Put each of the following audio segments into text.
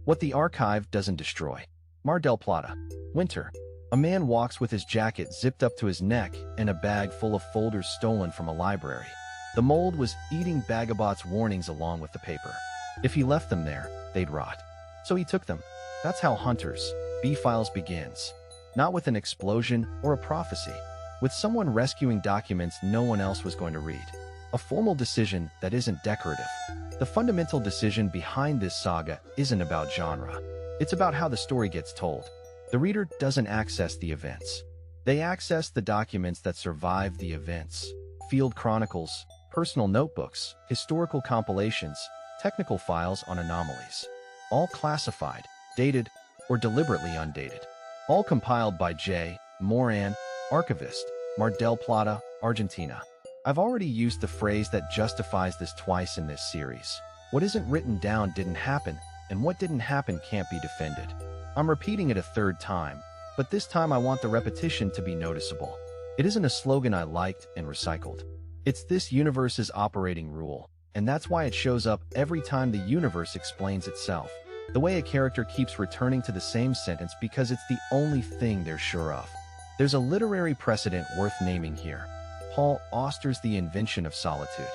What the archive doesn't destroy. Mar del Plata. Winter. A man walks with his jacket zipped up to his neck and a bag full of folders stolen from a library. The mold was eating Bagabot's warnings along with the paper. If he left them there, they'd rot. So he took them. That's how Hunters, B-Files begins. Not with an explosion or a prophecy. With someone rescuing documents no one else was going to read. A formal decision that isn't decorative. The fundamental decision behind this saga isn't about genre. It's about how the story gets told. The reader doesn't access the events. They access the documents that survive the events. Field chronicles, personal notebooks, historical compilations, technical files on anomalies. All classified, dated, or deliberately undated. All compiled by J. Moran, archivist, Mar del Plata, Argentina. I've already used the phrase that justifies this twice in this series. What isn't written down didn't happen, and what didn't happen can't be defended. I'm repeating it a third time, but this time I want the repetition to be noticeable. It isn't a slogan I liked and recycled. It's this universe's operating rule, and that's why it shows up every time the universe explains itself. The way a character keeps returning to the same sentence because it's the only thing they're sure of. There's a literary precedent worth naming here. Paul Auster's The Invention of Solitude.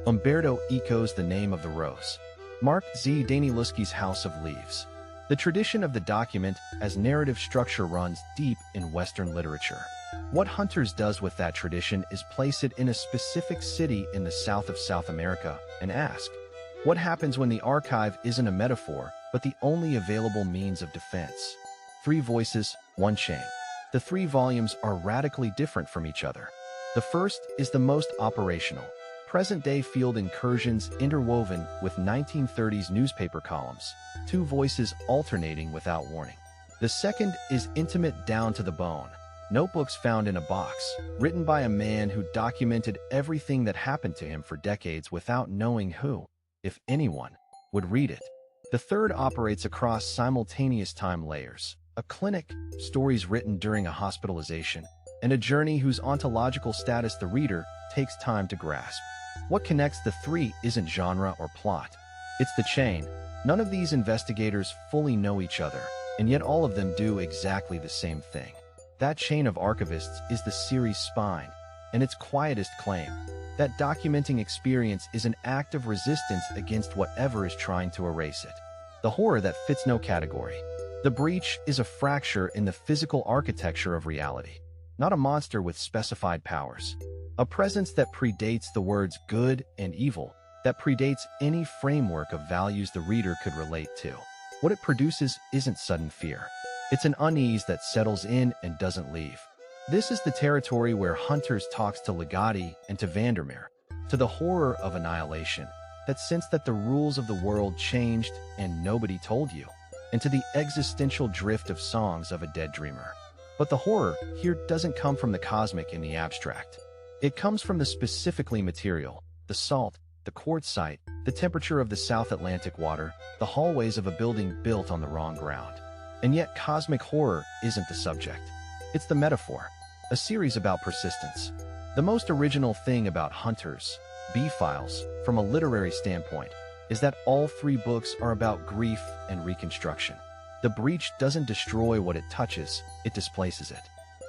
Umberto Eco's The Name of the Rose. Mark Z. Danielewski's House of Leaves. The tradition of the document as narrative structure runs deep in Western literature. What Hunters does with that tradition is place it in a specific city in the south of South America and ask, what happens when the archive isn't a metaphor, but the only available means of defense? 3 voices, 1 chain. The 3 volumes are radically different from each other. The first is the most operational, present-day field incursions interwoven with 1930s newspaper columns, 2 voices alternating without warning. The second is intimate down to the bone, notebooks found in a box, written by a man who documented everything that happened to him for decades without knowing who, if anyone, would read it. The third operates across simultaneous time layers, a clinic, stories written during a hospitalization, and a journey whose ontological status the reader takes time to grasp. What connects the 3 isn't genre or plot. It's the chain. None of these investigators fully know each other, and yet all of them do exactly the same thing. That chain of archivists is the series' spine, and its quietest claim. That documenting experience is an act of resistance against whatever is trying to erase it. The horror that fits no category. The breach is a fracture in the physical architecture of reality. Not a monster with specified powers. A presence that predates the words good and evil, that predates any framework of values the reader could relate to. What it produces isn't sudden fear. It's an unease that settles in and doesn't leave. This is the territory where Hunters talks to Ligotti and to Vandermeer, to the horror of annihilation, that sense that the rules of the world changed and nobody told you, and to the existential drift of songs of a dead dreamer. But the horror here doesn't come from the cosmic in the abstract. It comes from the specifically material, the salt, the quartzite, the temperature of the South Atlantic water, the hallways of a building built on the wrong ground. And yet cosmic horror isn't the subject. It's the metaphor, a series about persistence. The most original thing about Hunters, B-Files, from a literary standpoint, is that all 3 books are about grief and reconstruction. The breach doesn't destroy what it touches, it displaces it.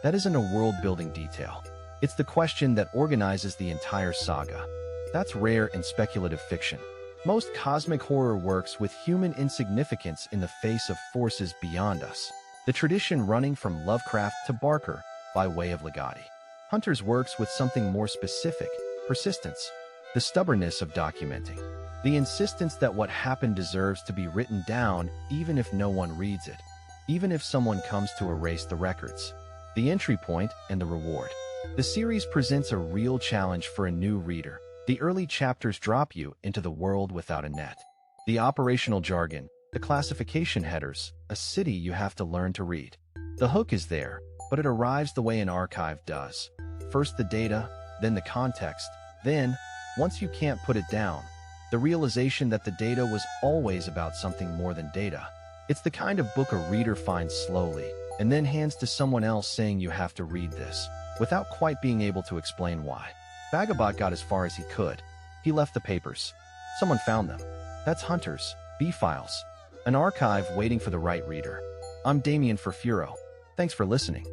That isn't a world-building detail. It's the question that organizes the entire saga. That's rare in speculative fiction. Most cosmic horror works with human insignificance in the face of forces beyond us. The tradition running from Lovecraft to Barker, by way of Ligotti. Hunters works with something more specific, persistence. The stubbornness of documenting. The insistence that what happened deserves to be written down even if no one reads it, even if someone comes to erase the records. The entry point and the reward. The series presents a real challenge for a new reader. The early chapters drop you into the world without a net. The operational jargon, the classification headers, a city you have to learn to read. The hook is there, but it arrives the way an archive does. First the data, then the context, then, once you can't put it down, the realization that the data was always about something more than data. It's the kind of book a reader finds slowly, and then hands to someone else saying you have to read this, without quite being able to explain why. Bagabot got as far as he could. He left the papers. Someone found them. That's Hunters, B-Files. an archive waiting for the right reader. I'm Damian Furfuro. Thanks for listening.